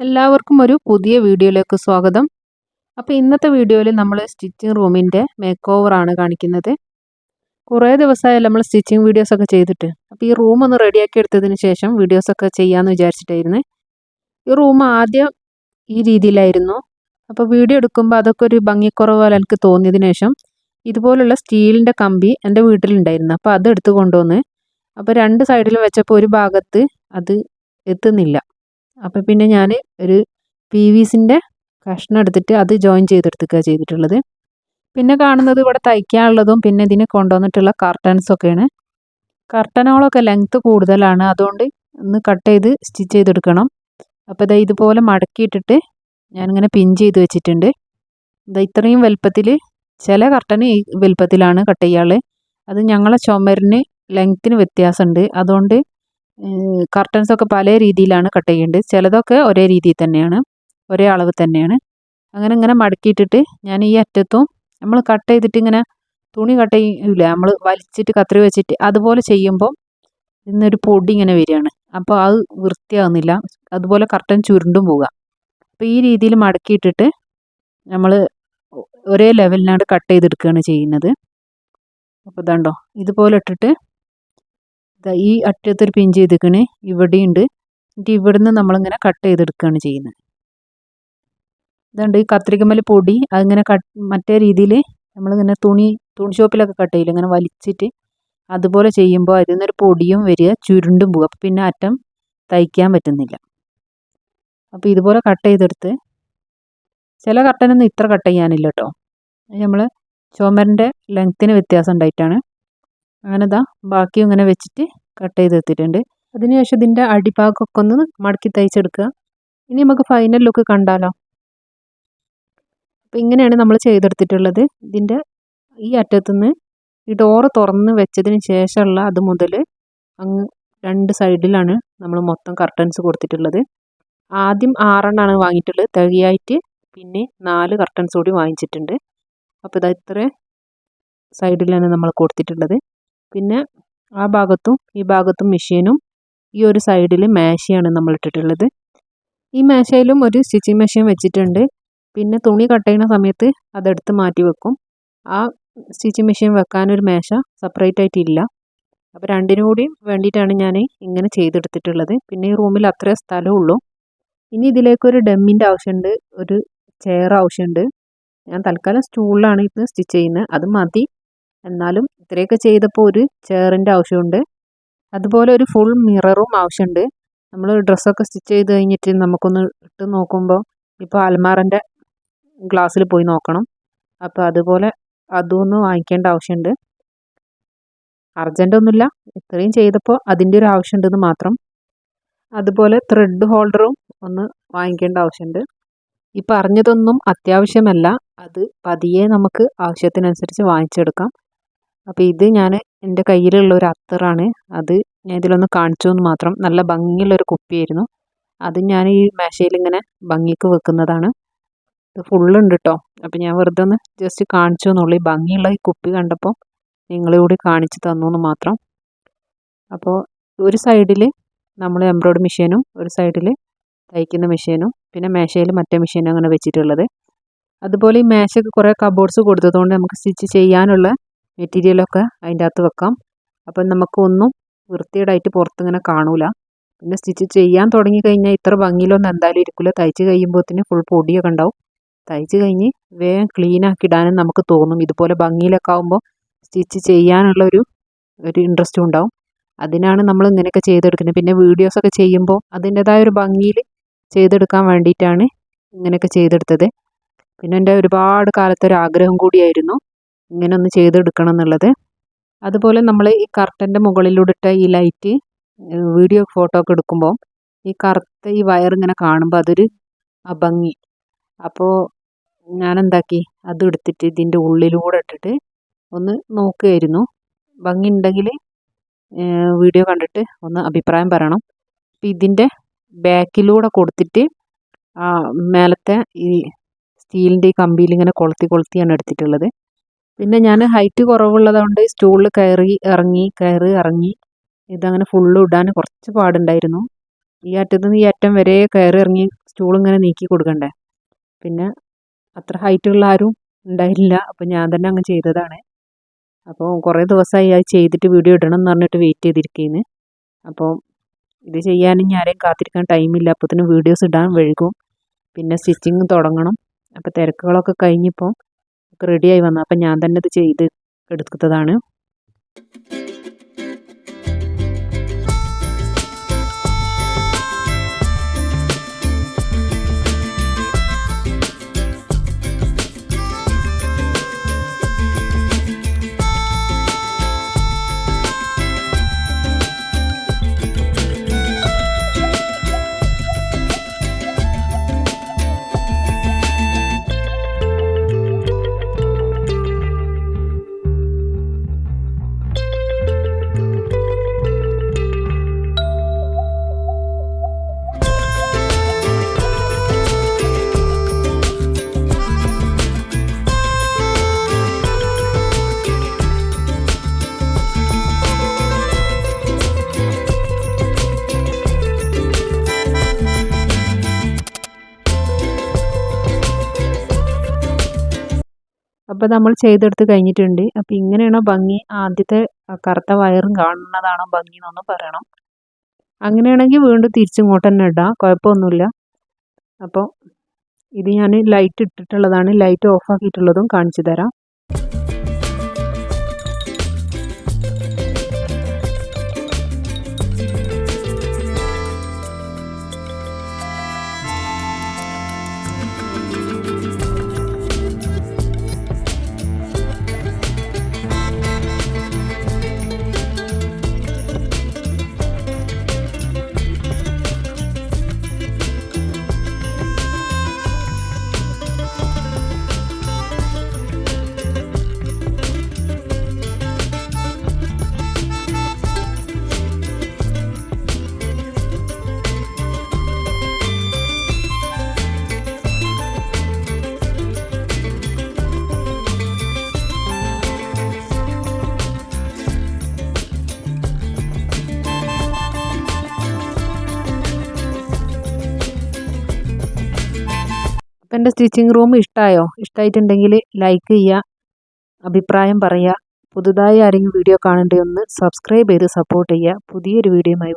എല്ലാവർക്കും ഒരു പുതിയ വീഡിയോയിലേക്ക് സ്വാഗതം. അപ്പോൾ ഇന്നത്തെ വീഡിയോയിൽ നമ്മൾ സ്റ്റിച്ചിങ് റൂമിൻ്റെ മേക്ക് ഓവറാണ് കാണിക്കുന്നത്. കുറേ ദിവസമായി നമ്മൾ സ്റ്റിച്ചിങ് വീഡിയോസൊക്കെ ചെയ്തിട്ട്. അപ്പോൾ ഈ റൂം ഒന്ന് റെഡിയാക്കി എടുത്തതിന് ശേഷം വീഡിയോസൊക്കെ ചെയ്യാമെന്ന് വിചാരിച്ചിട്ടായിരുന്നു. ഈ റൂം ആദ്യം ഈ രീതിയിലായിരുന്നു. അപ്പോൾ വീഡിയോ എടുക്കുമ്പോൾ അതൊക്കെ ഒരു ഭംഗിക്കുറവ് പോലെ എനിക്ക് തോന്നിയതിന് ശേഷം ഇതുപോലുള്ള സ്റ്റീലിൻ്റെ കമ്പി എൻ്റെ വീട്ടിലുണ്ടായിരുന്നു. അപ്പോൾ അത് എടുത്ത് കൊണ്ടുവന്ന് അപ്പോൾ രണ്ട് സൈഡിലും വെച്ചപ്പോൾ ഒരു ഭാഗത്ത് അത് എത്തുന്നില്ല. അപ്പോൾ പിന്നെ ഞാൻ ഒരു PVCൻ്റെ കഷ്ണം എടുത്തിട്ട് അത് ജോയിൻ ചെയ്തെടുക്കുക ചെയ്തിട്ടുള്ളത്. പിന്നെ കാണുന്നത് ഇവിടെ തയ്ക്കാനുള്ളതും പിന്നെ ഇതിന് കൊണ്ടുവന്നിട്ടുള്ള കർട്ടൻസൊക്കെയാണ്. കർട്ടനുകളൊക്കെ ലെങ്ത്ത് കൂടുതലാണ്, അതുകൊണ്ട് ഒന്ന് കട്ട് ചെയ്ത് സ്റ്റിച്ച് ചെയ്തെടുക്കണം. അപ്പോൾ ഇതാ ഇതുപോലെ മടക്കിയിട്ടിട്ട് ഞാനിങ്ങനെ പിൻ ചെയ്ത് വെച്ചിട്ടുണ്ട്. ഇതാ ഇത്രയും വലുപ്പത്തിൽ, ചില കർട്ടന് ഈ വലുപ്പത്തിലാണ് കട്ട് ചെയ്യാനുള്ളത്. അത് ഞങ്ങളെ ചുമരിന് ലെങ്ത്തിന് വ്യത്യാസമുണ്ട്, അതുകൊണ്ട് കർട്ടൻസൊക്കെ പല രീതിയിലാണ് കട്ട് ചെയ്യേണ്ടത്. ചിലതൊക്കെ ഒരേ രീതിയിൽ തന്നെയാണ്, ഒരേ അളവ് തന്നെയാണ്. അങ്ങനെ മടക്കിയിട്ടിട്ട് ഞാൻ ഈ അറ്റത്തും നമ്മൾ കട്ട് ചെയ്തിട്ട് ഇങ്ങനെ തുണി കട്ട് ചെയ്യില്ല, നമ്മൾ വലിച്ചിട്ട് കത്രി വെച്ചിട്ട് അതുപോലെ ചെയ്യുമ്പോൾ ഇന്നൊരു പൊടി ഇങ്ങനെ വരികയാണ്. അപ്പോൾ അത് വൃത്തിയാകുന്നില്ല, അതുപോലെ കർട്ടൻ ചുരുണ്ടും പോവുക. അപ്പോൾ ഈ രീതിയിൽ മടക്കിയിട്ടിട്ട് നമ്മൾ ഒരേ ലെവലിനാണ് കട്ട് ചെയ്തെടുക്കുകയാണ് ചെയ്യുന്നത്. അപ്പോൾ ഇതാണ്ടോ ഇതുപോലെ ഇട്ടിട്ട് ഈ അറ്റത്തൊരു പിൻ ചെയ്തിരിക്കണേ ഇവിടെയുണ്ട്. എന്നിട്ട് ഇവിടുന്ന് നമ്മളിങ്ങനെ കട്ട് ചെയ്തെടുക്കുകയാണ് ചെയ്യുന്നത്. ഇതുണ്ട് ഈ കത്രികമ്മൽ പൊടി അതിങ്ങനെ മറ്റേ രീതിയിൽ നമ്മളിങ്ങനെ തുണി ഷോപ്പിലൊക്കെ കട്ട് ചെയ്യില്ല, ഇങ്ങനെ വലിച്ചിട്ട് അതുപോലെ ചെയ്യുമ്പോൾ അതിൽ നിന്നൊരു പൊടിയും വരിക, ചുരുണ്ടും പോകുക. അപ്പോൾ പിന്നെ അറ്റം തയ്ക്കാൻ പറ്റുന്നില്ല. അപ്പോൾ ഇതുപോലെ കട്ട് ചെയ്തെടുത്ത്, ചില കട്ടനൊന്നും ഇത്ര കട്ട് ചെയ്യാനില്ല കേട്ടോ, നമ്മൾ ചുമരിൻ്റെ ലെങ്ത്തിന് വ്യത്യാസം ഉണ്ടായിട്ടാണ്. അങ്ങനെ ഇതാ ബാക്കിയും ഇങ്ങനെ വെച്ചിട്ട് കട്ട് ചെയ്തെടുത്തിട്ടുണ്ട്. അതിനുശേഷം ഇതിൻ്റെ അടിഭാഗമൊക്കെ ഒന്ന് മടക്കി തയ്ച്ചെടുക്കുക. ഇനി നമുക്ക് ഫൈനൽ ലുക്ക് കണ്ടാലോ. അപ്പോൾ ഇങ്ങനെയാണ് നമ്മൾ ചെയ്തെടുത്തിട്ടുള്ളത്. ഇതിൻ്റെ ഈ അറ്റത്തുനിന്ന് ഈ ഡോറ് തുറന്ന് വെച്ചതിന് ശേഷമുള്ള അത് മുതൽ അങ്ങ് രണ്ട് സൈഡിലാണ് നമ്മൾ മൊത്തം കർട്ടൻസ് കൊടുത്തിട്ടുള്ളത്. ആദ്യം 6 എണ്ണമാണ് വാങ്ങിയിട്ടുള്ളത് തികയായിട്ട്, പിന്നെ 4 കർട്ടൻസ് കൂടി വാങ്ങിച്ചിട്ടുണ്ട്. അപ്പോൾ ഇതാ ഇത്ര സൈഡിലാണ് നമ്മൾ കൊടുത്തിട്ടുള്ളത്. പിന്നെ ആ ഭാഗത്തും ഈ ഭാഗത്തും മെഷീനും, ഈ ഒരു സൈഡിൽ മേശയാണ് നമ്മൾ ഇട്ടിട്ടുള്ളത്. ഈ മേശയിലും ഒരു സ്റ്റിച്ചിങ് മെഷീൻ വെച്ചിട്ടുണ്ട്. പിന്നെ തുണി കട്ട് ചെയ്യുന്ന സമയത്ത് അതെടുത്ത് മാറ്റി വെക്കും. ആ സ്റ്റിച്ചിങ് മെഷീൻ വെക്കാനൊരു മേശ സെപ്പറേറ്റ് ആയിട്ടില്ല. അപ്പോൾ രണ്ടിനും കൂടി വേണ്ടിയിട്ടാണ് ഞാൻ ഇങ്ങനെ ചെയ്തെടുത്തിട്ടുള്ളത്. പിന്നെ ഈ റൂമിൽ അത്രേ സ്ഥലമുള്ളൂ. ഇനി ഇതിലേക്കൊരു ഡമ്മിൻ്റെ ആവശ്യമുണ്ട്, ഒരു ചെയർ ആവശ്യമുണ്ട്. ഞാൻ തൽക്കാലം സ്റ്റൂളിലാണ് ഇത് സ്റ്റിച്ച് ചെയ്യുന്നത്, അത് മതി. എന്നാലും ഇത്രയൊക്കെ ചെയ്തപ്പോൾ ഒരു ചെയറിൻ്റെ ആവശ്യമുണ്ട്. അതുപോലെ ഒരു ഫുൾ മിററും ആവശ്യമുണ്ട്. നമ്മൾ ഡ്രസ്സൊക്കെ സ്റ്റിച്ച് ചെയ്ത് കഴിഞ്ഞിട്ട് നമുക്കൊന്ന് ഇട്ട് നോക്കുമ്പോൾ ഇപ്പോൾ അൽമാറിൻ്റെ ഗ്ലാസ്സിൽ പോയി നോക്കണം. അപ്പോൾ അതുപോലെ അതൊന്ന് വാങ്ങിക്കേണ്ട ആവശ്യമുണ്ട്. അർജൻറ്റൊന്നുമില്ല, ഇത്രയും ചെയ്തപ്പോൾ അതിൻ്റെ ഒരു ആവശ്യമുണ്ടെന്ന് മാത്രം. അതുപോലെ ത്രെഡ് ഹോൾഡറും ഒന്ന് വാങ്ങിക്കേണ്ട ആവശ്യമുണ്ട്. ഈ പറഞ്ഞതൊന്നും അത്യാവശ്യമല്ല, അത് പതിയെ നമുക്ക് ആവശ്യത്തിനനുസരിച്ച് വാങ്ങിച്ചെടുക്കാം. അപ്പോൾ ഇത് ഞാൻ എൻ്റെ കയ്യിലുള്ള ഒരു അത്തറാണ്, അത് ഞാൻ ഇതിലൊന്ന് കാണിച്ചു എന്ന് മാത്രം. നല്ല ഭംഗിയുള്ളൊരു കുപ്പിയായിരുന്നു, അത് ഞാൻ ഈ മേശയിൽ ഇങ്ങനെ ഭംഗിക്ക് വെക്കുന്നതാണ്. ഇത് ഫുള്ളുണ്ട് കേട്ടോ. അപ്പോൾ ഞാൻ വെറുതെ ഒന്ന് ജസ്റ്റ് കാണിച്ചു എന്നുള്ളൂ. ഈ ഭംഗിയുള്ള ഈ കുപ്പി കണ്ടപ്പോൾ നിങ്ങളെ കാണിച്ചു തന്നു എന്ന് മാത്രം. അപ്പോൾ ഒരു സൈഡിൽ നമ്മൾ എംബ്രോയ്ഡറി മെഷീനും ഒരു സൈഡിൽ തയ്ക്കുന്ന മെഷീനും, പിന്നെ മേശയിൽ മറ്റേ മെഷീനും അങ്ങനെ വെച്ചിട്ടുള്ളത്. അതുപോലെ ഈ മേശയ്ക്ക് കുറേ കബോർഡ്സ് കൊടുത്തതുകൊണ്ട് നമുക്ക് സ്റ്റിച്ച് ചെയ്യാനുള്ള മെറ്റീരിയലൊക്കെ അതിൻ്റെ അകത്ത് വെക്കാം. അപ്പം നമുക്കൊന്നും വൃത്തികേടായിട്ട് പുറത്തിങ്ങനെ കാണൂല. പിന്നെ സ്റ്റിച്ച് ചെയ്യാൻ തുടങ്ങി കഴിഞ്ഞാൽ ഇത്ര ഭംഗിയിലൊന്നും എന്തായാലും ഇരിക്കില്ല. തയ്ച്ച് കഴിയുമ്പോഴത്തേന് ഫുൾ പൊടിയൊക്കെ ഉണ്ടാവും. തയ്ച്ച് കഴിഞ്ഞ് വേഗം ക്ലീനാക്കി ഇടാനും നമുക്ക് തോന്നും. ഇതുപോലെ ഭംഗിയിലൊക്കെ ആകുമ്പോൾ സ്റ്റിച്ച് ചെയ്യാനുള്ള ഒരു ഇൻട്രസ്റ്റും ഉണ്ടാവും. അതിനാണ് നമ്മൾ ഇങ്ങനെയൊക്കെ ചെയ്തെടുക്കുന്നത്. പിന്നെ വീഡിയോസൊക്കെ ചെയ്യുമ്പോൾ അതിൻ്റെതായ ഒരു ഭംഗിയിൽ ചെയ്തെടുക്കാൻ വേണ്ടിയിട്ടാണ് ഇങ്ങനെയൊക്കെ ചെയ്തെടുത്തത്. പിന്നെ എൻ്റെ ഒരുപാട് കാലത്തൊരു ആഗ്രഹം കൂടിയായിരുന്നു ഇങ്ങനെ ഒന്ന് ചെയ്തെടുക്കണം എന്നുള്ളത്. അതുപോലെ നമ്മൾ ഈ കർട്ടൻ്റെ മുകളിലൂടെ ഇട്ട ഈ ലൈറ്റ് വീഡിയോ ഫോട്ടോ ഒക്കെ എടുക്കുമ്പോൾ ഈ കറുത്ത ഈ വയർ ഇങ്ങനെ കാണുമ്പോൾ അതൊരു അഭംഗി. അപ്പോൾ ഞാൻ എന്താക്കി, അത് എടുത്തിട്ട് ഇതിൻ്റെ ഉള്ളിലൂടെ ഇട്ടിട്ട് ഒന്ന് നോക്കുകയായിരുന്നു. ഭംഗി ഉണ്ടെങ്കിൽ വീഡിയോ കണ്ടിട്ട് ഒന്ന് അഭിപ്രായം പറയണം. അപ്പോൾ ഇതിൻ്റെ ബാക്കിലൂടെ കൊടുത്തിട്ട് മേലത്തെ ഈ സ്റ്റീലിൻ്റെ ഈ കമ്പിയിൽ ഇങ്ങനെ കൊളുത്തിയാണ് എടുത്തിട്ടുള്ളത്. പിന്നെ ഞാൻ ഹൈറ്റ് കുറവുള്ളതുകൊണ്ട് സ്റ്റൂളിൽ കയറി ഇറങ്ങി ഇതങ്ങനെ ഫുള്ള് ഇടാൻ കുറച്ച് പാടുണ്ടായിരുന്നു. ഈ അറ്റത്ത് നിന്ന് ഈ അറ്റം വരെ കയറി ഇറങ്ങി സ്റ്റൂൾ ഇങ്ങനെ നീക്കി കൊടുക്കണ്ടേ. പിന്നെ അത്ര ഹൈറ്റുള്ള ആരും ഉണ്ടായില്ല, അപ്പോൾ ഞാൻ തന്നെ അങ്ങ് ചെയ്തതാണ്. അപ്പോൾ കുറേ ദിവസമായി അത് ചെയ്തിട്ട് വീഡിയോ ഇടണം എന്ന് പറഞ്ഞിട്ട് വെയിറ്റ് ചെയ്തിരിക്കുന്നു. അപ്പോൾ ഇത് ചെയ്യാൻ ഇനി ആരെയും കാത്തിരിക്കാൻ ടൈമില്ല, അപ്പോഴത്തേനും വീഡിയോസ് ഇടാൻ വൈകും. പിന്നെ സ്റ്റിച്ചിങ് തുടങ്ങണം. അപ്പോൾ തിരക്കുകളൊക്കെ കഴിഞ്ഞിപ്പോൾ റെഡിയായി വന്നു. അപ്പം ഞാൻ തന്നെ ഇത് ചെയ്ത് എടുത്തതാണ്. അപ്പോൾ നമ്മൾ ചെയ്തെടുത്ത് കഴിഞ്ഞിട്ടുണ്ട്. അപ്പോൾ ഇങ്ങനെയാണോ ഭംഗി, ആദ്യത്തെ കറുത്ത വയറും കാണുന്നതാണോ ഭംഗി എന്നൊന്ന് പറയണം. അങ്ങനെയാണെങ്കിൽ വീണ്ടും തിരിച്ചിങ്ങോട്ട് തന്നെ ഇടാം, കുഴപ്പമൊന്നുമില്ല. അപ്പോൾ ഇത് ഞാൻ ലൈറ്റ് ഇട്ടിട്ടുള്ളതാണ്, ലൈറ്റ് ഓഫ് ആക്കിയിട്ടുള്ളതും കാണിച്ചു തരാം. അപ്പം എൻ്റെ സ്റ്റിച്ചിങ് റൂം ഇഷ്ടമായോ? ഇഷ്ടമായിട്ടുണ്ടെങ്കിൽ ലൈക്ക് ചെയ്യുക, അഭിപ്രായം പറയുക. പുതുതായി ആരെങ്കിലും വീഡിയോ കാണേണ്ടി ഒന്ന് സബ്സ്ക്രൈബ് ചെയ്ത് സപ്പോർട്ട് ചെയ്യുക. പുതിയൊരു വീഡിയോയുമായി